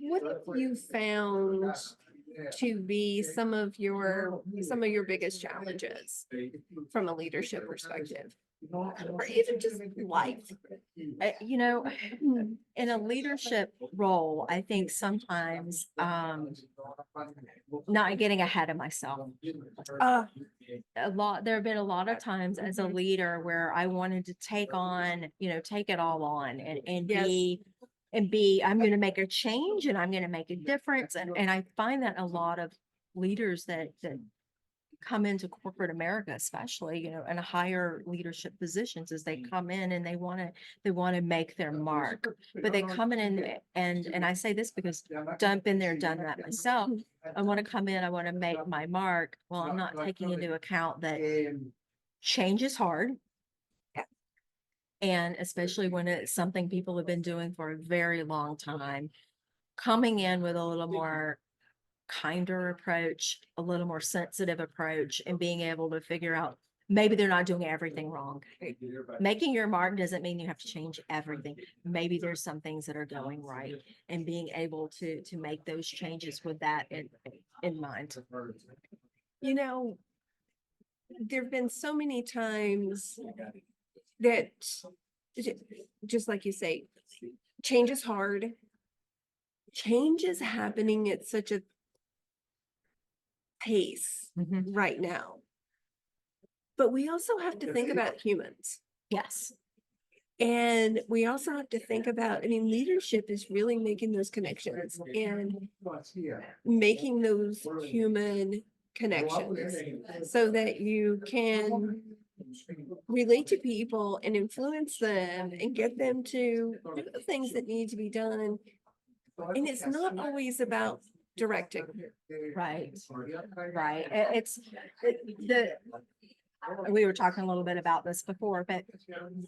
What have you found to be some of your biggest challenges from a leadership perspective, or even just life? You know, in a leadership role, I think sometimes not getting ahead of myself. There have been a lot of times as a leader where I wanted to take on, take it all on and Yes. be, I'm going to make a change and I'm going to make a difference. And I find that a lot of leaders that come into corporate America, especially, in higher leadership positions, as they come in and they want to make their mark, but they come in and I say this because I've been there, done that myself. I want to come in, I want to make my mark. Well, I'm not taking into account that change is hard. And especially when it's something people have been doing for a very long time, coming in with a little more kinder approach, a little more sensitive approach, and being able to figure out maybe they're not doing everything wrong. Making your mark doesn't mean you have to change everything. Maybe there's some things that are going right, and being able to make those changes with that in mind. There have been so many times that, just like you say, change is hard. Change is happening at such a pace right now. But we also have to think about humans. Yes. And we also have to think about, leadership is really making those connections and making those human connections so that you can relate to people and influence them and get them to do the things that need to be done. And it's not always about directing. Right. We were talking a little bit about this before, but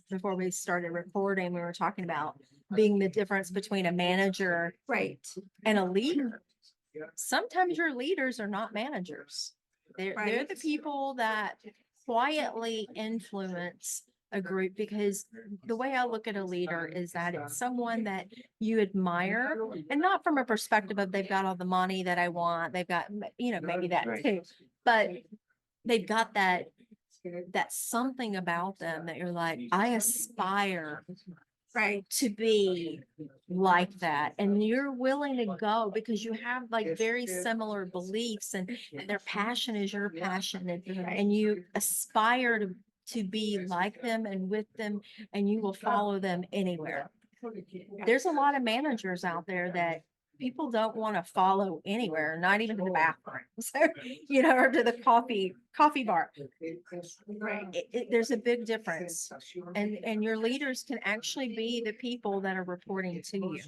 before we started recording, we were talking about being the difference between a manager, right, and a leader. Sometimes your leaders are not managers. They're the people that quietly influence a group, because the way I look at a leader is that it's someone that you admire, and not from a perspective of they've got all the money that I want. They've got, maybe that too, but they've got that something about them that you're like, I aspire to be like that. And you're willing to go because you have like very similar beliefs, and their passion is your passion, and you aspire to be like them and with them, and you will follow them anywhere. There's a lot of managers out there that people don't want to follow anywhere, not even to the bathroom, or to the coffee bar. There's a big difference, and your leaders can actually be the people that are reporting to you.